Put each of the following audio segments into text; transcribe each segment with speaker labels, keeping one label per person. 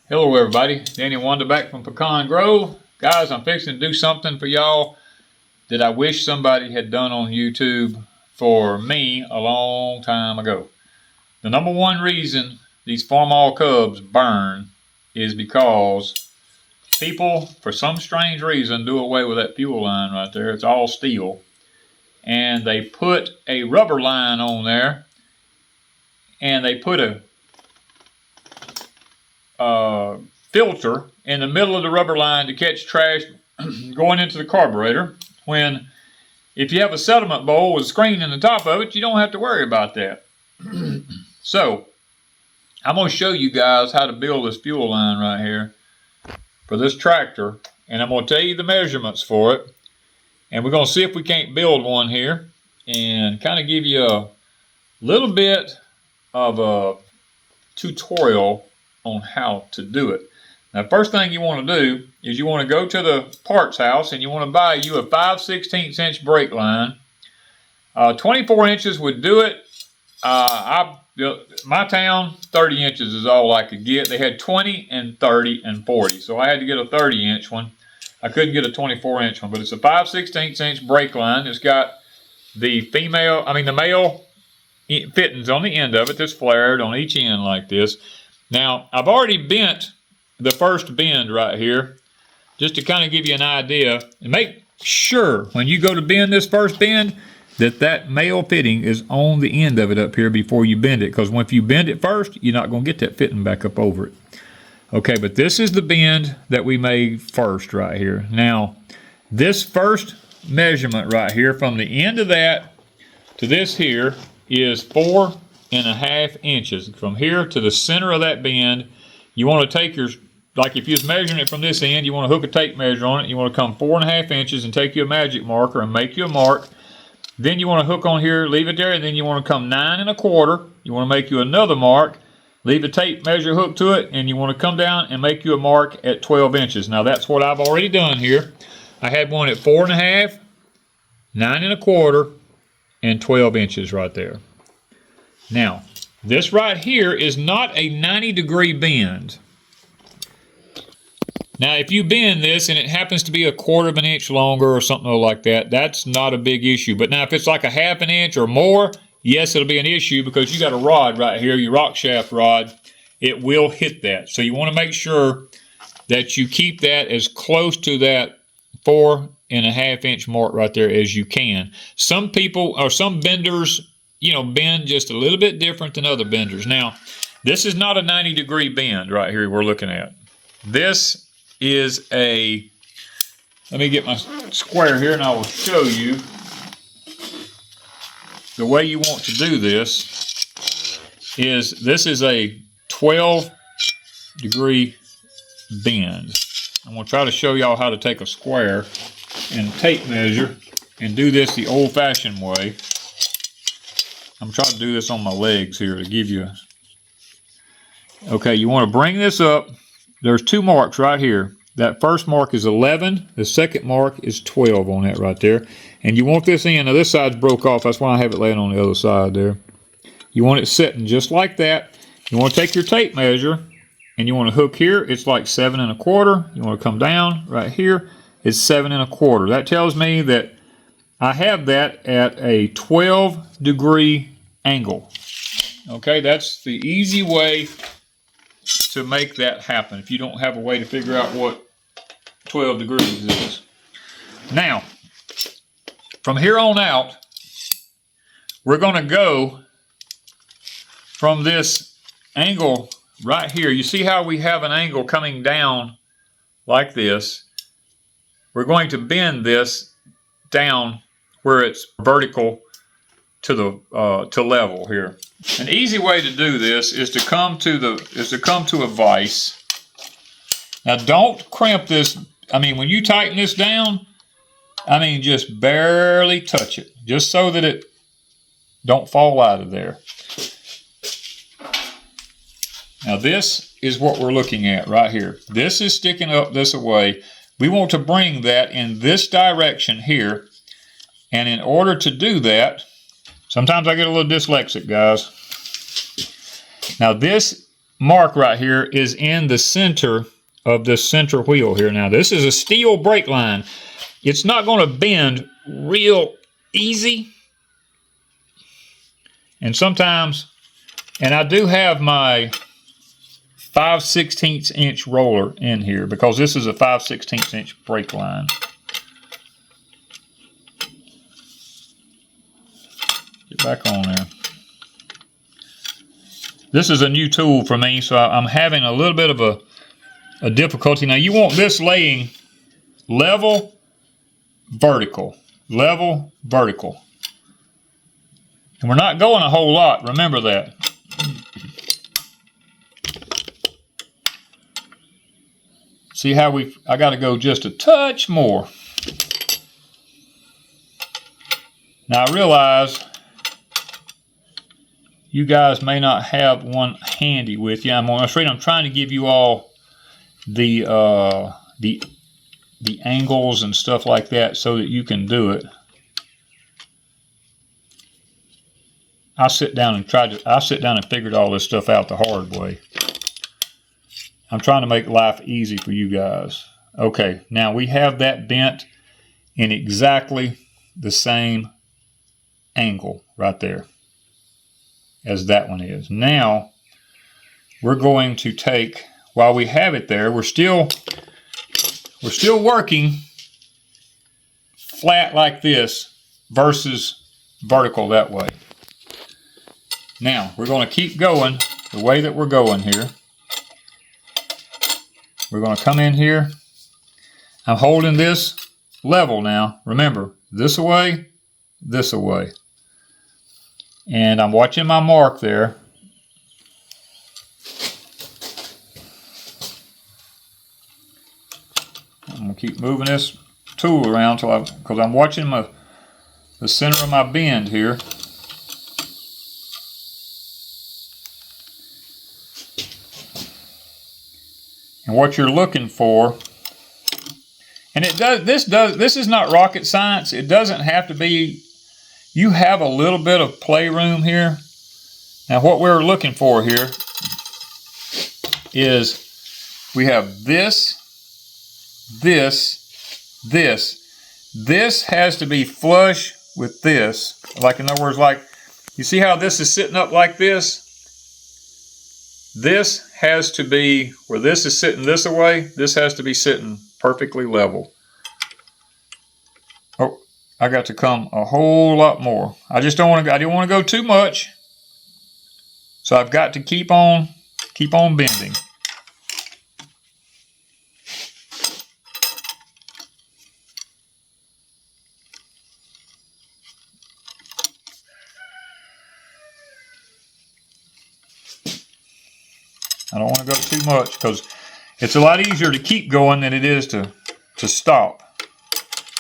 Speaker 1: Hello everybody, Danny and Wanda back from Pecan Grove. Guys, I'm fixing to do something for y'all that I wish somebody had done on YouTube for me a long time ago. The number one reason these Farmall Cubs burn is because people, for some strange reason, do away with that fuel line right there. It's all steel. And they put a rubber line on there, and they put a filter in the middle of the rubber line to catch trash going into the carburetor, when if you have a settlement bowl with a screen in the top of it, you don't have to worry about that. So I'm going to show you guys how to build this fuel line right here for this tractor, and I'm going to tell you the measurements for it, and we're going to see if we can't build one here and kind of give you a little bit of a tutorial on how to do it. Now, first thing you want to do is you want to go to the parts house and you want to buy you a 5/16 inch brake line. 24 inches would do it. My town, 30 inches is all I could get. They had 20 and 30 and 40, so I had to get a 30 inch one. I couldn't get a 24 inch one, but it's a 5/16 inch brake line. It's got the male fittings on the end of it that's flared on each end like this. Now, I've already bent the first bend right here, just to kind of give you an idea. And make sure when you go to bend this first bend that that male fitting is on the end of it up here before you bend it, because if you bend it first, you're not going to get that fitting back up over it. Okay, but this is the bend that we made first right here. Now, this first measurement right here, from the end of that to this here, is 4.5 inches. From here to the center of that bend, you want to take your, like if you was measuring it from this end, you want to hook a tape measure on it. You want to come 4.5 inches and take you a magic marker and make you a mark. Then you want to hook on here, leave it there, and then you want to come 9 1/4. You want to make you another mark, leave a tape measure hooked to it, and you want to come down and make you a mark at 12 inches. Now that's what I've already done here. I had one at 4.5, 9 1/4, and 12 inches right there. Now, this right here is not a 90-degree bend. Now, if you bend this and it happens to be a 1/4 of an inch longer or something like that, that's not a big issue. But now, if it's like a 1/2 inch or more, yes, it'll be an issue, because you got a rod right here, your rock shaft rod. It will hit that. So you want to make sure that you keep that as close to that 4.5 inch mark right there as you can. Some people, or some benders, bend just a little bit different than other benders. Now, this is not a 90-degree bend right here we're looking at. This is a, let me get my square here and I will show you the way you want to do this. This is a 12-degree bend. I'm going to try to show y'all how to take a square and tape measure and do this the old-fashioned way. I'm trying to do this on my legs here to give you. Okay, you want to bring this up. There's 2 marks right here. That first mark is 11. The second mark is 12 on that right there. And you want this end. Now this side's broke off. That's why I have it laying on the other side there. You want it sitting just like that. You want to take your tape measure and you want to hook here. It's like 7 1/4. You want to come down right here. It's 7 1/4. That tells me that I have that at a 12-degree angle. Okay, that's the easy way to make that happen if you don't have a way to figure out what 12 degrees is. Now, from here on out, we're going to go from this angle right here. You see how we have an angle coming down like this? We're going to bend this down where it's vertical to the to level here. An easy way to do this is to come to a vise. Now don't cramp this. When you tighten this down, just barely touch it, just so that it don't fall out of there. Now this is what we're looking at right here. This is sticking up this way. We want to bring that in this direction here. And in order to do that, sometimes I get a little dyslexic, guys. Now this mark right here is in the center of this center wheel here. Now this is a steel brake line. It's not going to bend real easy. And sometimes, and I do have my 5/16 inch roller in here because this is a 5/16 inch brake line. Get back on there. This is a new tool for me, so I'm having a little bit of a difficulty. Now you want this laying level, vertical, level, vertical. And we're not going a whole lot, remember that. See how I got to go just a touch more. Now I realize you guys may not have one handy with you. I'm afraid I'm trying to give you all the angles and stuff like that so that you can do it. I sit down and figured all this stuff out the hard way. I'm trying to make life easy for you guys. Okay, now we have that bent in exactly the same angle right there as that one is. Now we're going to take, while we have it there, we're still working flat like this versus vertical that way. Now we're going to keep going the way that we're going here. We're going to come in here. I'm holding this level now. Remember, this away, this away. And I'm watching my mark there. I'm going to keep moving this tool around because I'm watching the center of my bend here. And what you're looking for, and this is not rocket science. It doesn't have to be. You have a little bit of playroom here. Now what we're looking for here is we have this. This has to be flush with this. Like, in other words, like, you see how this is sitting up like this? This has to be, where this is sitting this away, this has to be sitting perfectly level. Oh, I got to come a whole lot more. I just don't want to, I didn't want to go too much. So I've got to keep on bending. I don't want to go too much because it's a lot easier to keep going than it is to stop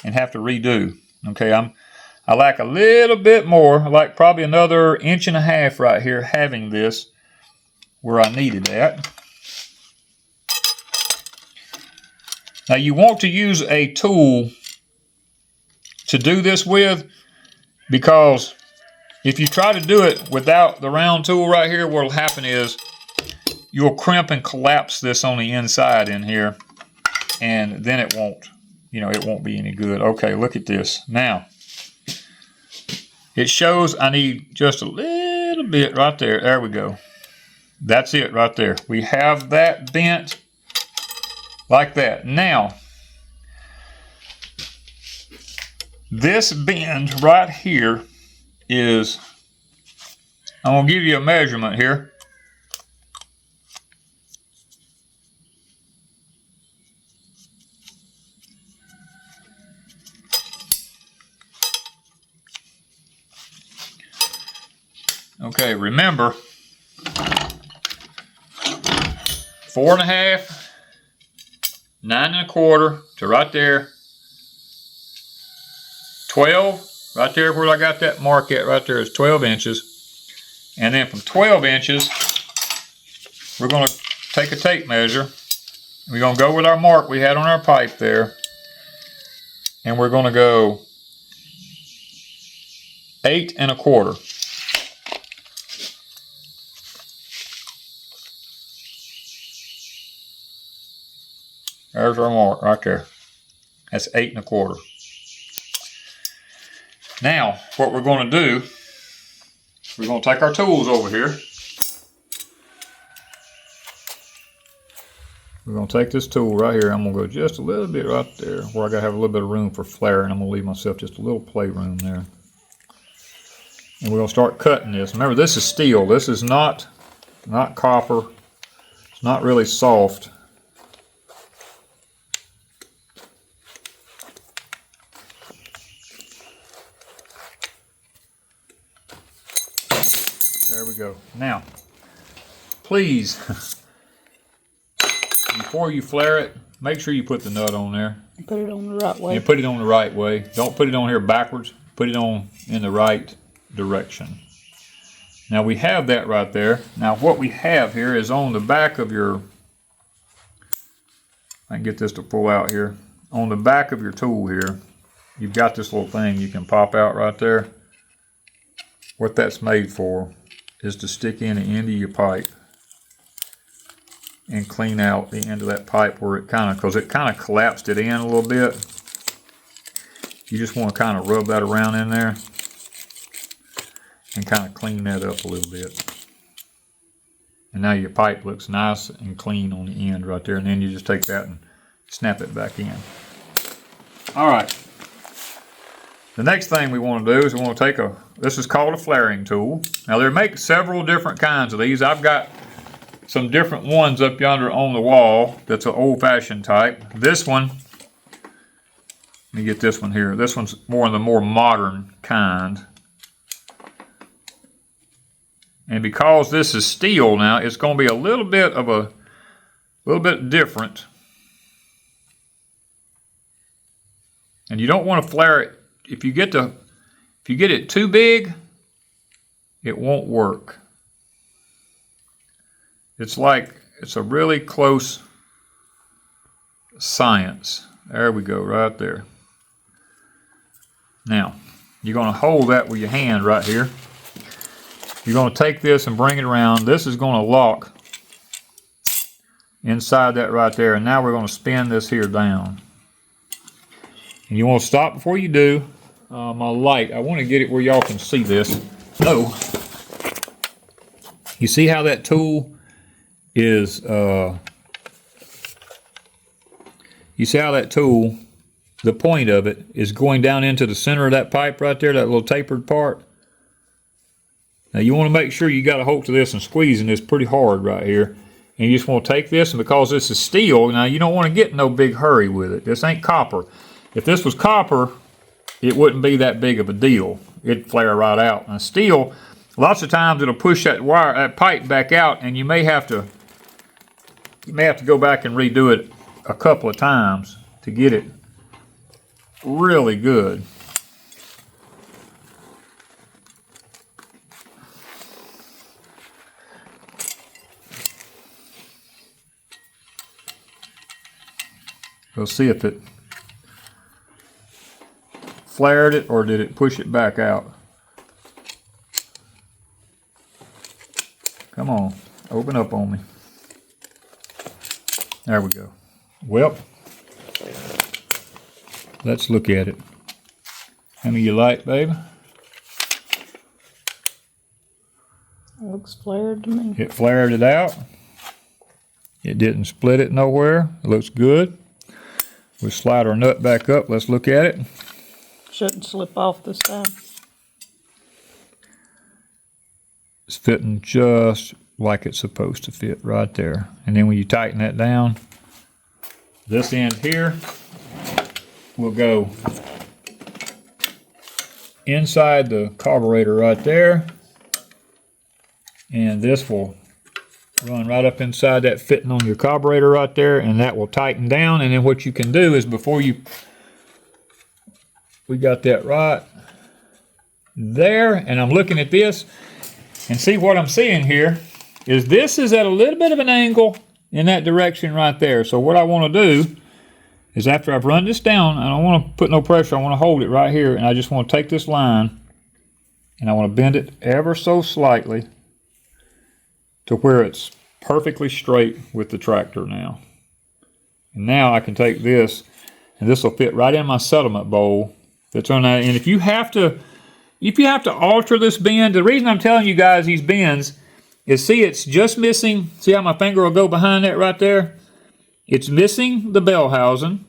Speaker 1: and have to redo. Okay, I like a little bit more. I like probably another 1.5 inches right here having this where I needed that. Now you want to use a tool to do this with, because if you try to do it without the round tool right here, what will happen is you'll crimp and collapse this on the inside in here, and then it won't, it won't be any good. Okay, look at this. Now, it shows I need just a little bit right there. There we go. That's it right there. We have that bent like that. Now, this bend right here is, I'm going to give you a measurement here. Okay, remember, 4.5, 9.25 to right there, 12, right there where I got that mark at right there is 12 inches. And then from 12 inches, we're going to take a tape measure. We're going to go with our mark we had on our pipe there. And we're going to go 8.25. There's our mark right there. That's 8 1/4. Now, what we're going to do, we're going to take our tools over here. We're going to take this tool right here. I'm going to go just a little bit right there where I got to have a little bit of room for flare, and I'm going to leave myself just a little playroom there. And we're going to start cutting this. Remember, this is steel. This is not copper. It's not really soft. There we go. Now, please, before you flare it, make sure you put the nut on there.
Speaker 2: Put it on the right way.
Speaker 1: And put it on the right way. Don't put it on here backwards. Put it on in the right direction. Now we have that right there. Now what we have here is on the back of your, I can get this to pull out here. On the back of your tool here, you've got this little thing you can pop out right there. What that's made for is to stick in the end of your pipe and clean out the end of that pipe where it kind of, because it kind of collapsed it in a little bit. You just want to kind of rub that around in there and kind of clean that up a little bit. And now your pipe looks nice and clean on the end right there, and then you just take that and snap it back in. Alright, the next thing we want to do is we want to take this is called a flaring tool. Now they make several different kinds of these. I've got some different ones up yonder on the wall that's an old-fashioned type. This one, let me get this one here. This one's more the more modern kind. And because this is steel now, it's going to be a little bit different. And you don't want to flare it. If you get it too big, it won't work. It's a really close science. There we go, right there. Now, you're going to hold that with your hand right here. You're going to take this and bring it around. This is going to lock inside that right there. And now we're going to spin this here down. And you want to stop before you do. My light, I want to get it where y'all can see this. So, you see how that tool is, you see how that tool, the point of it, is going down into the center of that pipe right there, that little tapered part. Now you want to make sure you got a hold to this and squeezing this pretty hard right here. And you just want to take this, and because this is steel, now you don't want to get no big hurry with it. This ain't copper. If this was copper, it wouldn't be that big of a deal. It'd flare right out. Now steel, lots of times it'll push that wire, that pipe back out, and you may have to go back and redo it a couple of times to get it really good. We'll see if it flared it or did it push it back out. Come on, open up on me. There we go. Well, let's look at it. How many you like, babe?
Speaker 2: It looks flared to me.
Speaker 1: It flared it out. It didn't split it nowhere. It looks good. We'll slide our nut back up. Let's look at it.
Speaker 2: Shouldn't slip off this time.
Speaker 1: It's fitting just like it's supposed to fit right there. And then when you tighten that down, this end here will go inside the carburetor right there. And this will run right up inside that fitting on your carburetor right there, and that will tighten down. And then what you can do is we got that right there, and I'm looking at this and see what I'm seeing here is this is at a little bit of an angle in that direction right there. So what I want to do is after I've run this down, I don't want to put no pressure, I want to hold it right here, and I just want to take this line and I want to bend it ever so slightly to where it's perfectly straight with the tractor now. And now I can take this, and this will fit right in my settlement bowl that's on that. And if you have to alter this bend, the reason I'm telling you guys these bends is, see, it's just missing. See how my finger will go behind that right there? It's missing the bell housing.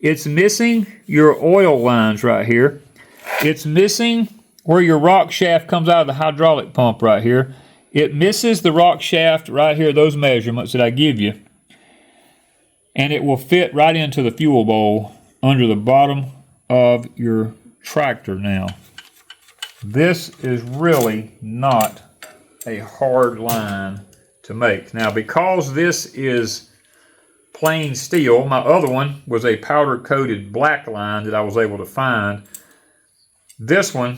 Speaker 1: It's missing your oil lines right here. It's missing where your rock shaft comes out of the hydraulic pump right here. It misses the rock shaft right here, those measurements that I give you. And it will fit right into the fuel bowl under the bottom of your tractor now. This is really not a hard line to make. Now, because this is plain steel, my other one was a powder coated black line that I was able to find. This one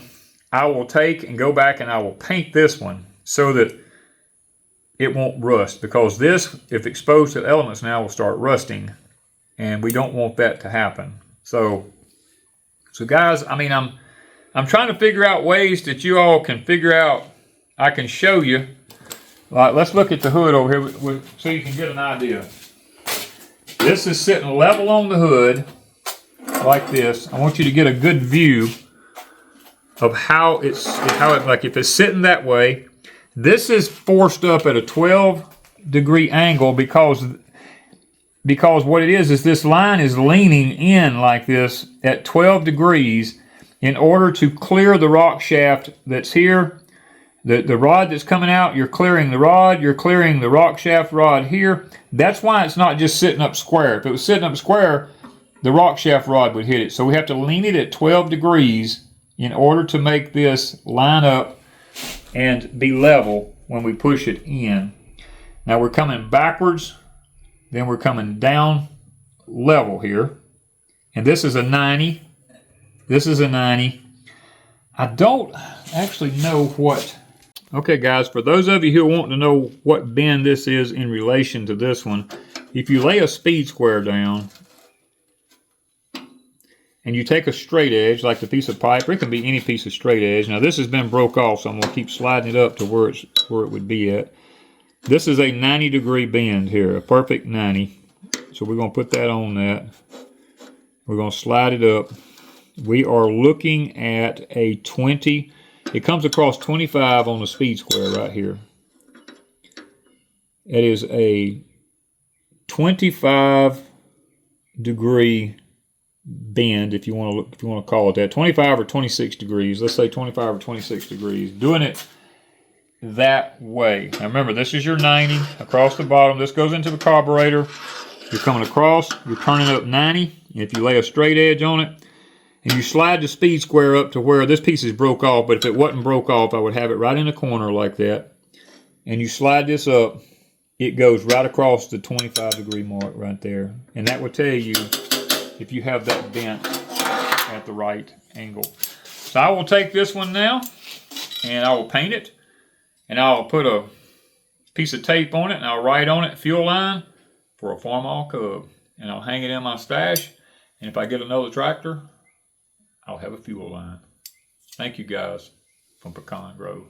Speaker 1: I will take and go back and I will paint this one so that it won't rust, because this, if exposed to elements now, will start rusting, and we don't want that to happen. So guys, I mean, I'm trying to figure out ways that you all can figure out. I can show you. Let's look at the hood over here so you can get an idea. This is sitting level on the hood like this. I want you to get a good view of how like if it's sitting that way. This is forced up at a 12-degree angle because what it is this line is leaning in like this at 12 degrees in order to clear the rock shaft that's here. The rod that's coming out, you're clearing the rod, you're clearing the rock shaft rod here. That's why it's not just sitting up square. If it was sitting up square, the rock shaft rod would hit it. So we have to lean it at 12 degrees in order to make this line up and be level when we push it in. Now we're coming backwards, then we're coming down level here. And this is a 90. This is a 90. I don't actually know what. Okay guys, for those of you who want to know what bend this is in relation to this one, if you lay a speed square down and you take a straight edge, like the piece of pipe, or it can be any piece of straight edge. Now this has been broke off, so I'm going to keep sliding it up to where it would be at. This is a 90-degree bend here, a perfect 90. So we're going to put that on that. We're going to slide it up. We are looking at a 20. It comes across 25 on the speed square right here. It is a 25-degree bend, if you want to call it that. 25 or 26 degrees. Let's say 25 or 26 degrees. Doing it that way. Now remember, this is your 90 across the bottom. This goes into the carburetor. You're coming across. You're turning up 90. And if you lay a straight edge on it, and you slide the speed square up to where this piece is broke off, but if it wasn't broke off, I would have it right in the corner like that. And you slide this up, it goes right across the 25-degree mark right there. And that will tell you if you have that bent at the right angle. So I will take this one now, and I will paint it, and I'll put a piece of tape on it, and I'll write on it, fuel line for a Farmall Cub. And I'll hang it in my stash, and if I get another tractor, I'll have a fuel line. Thank you guys from Pecan Grove.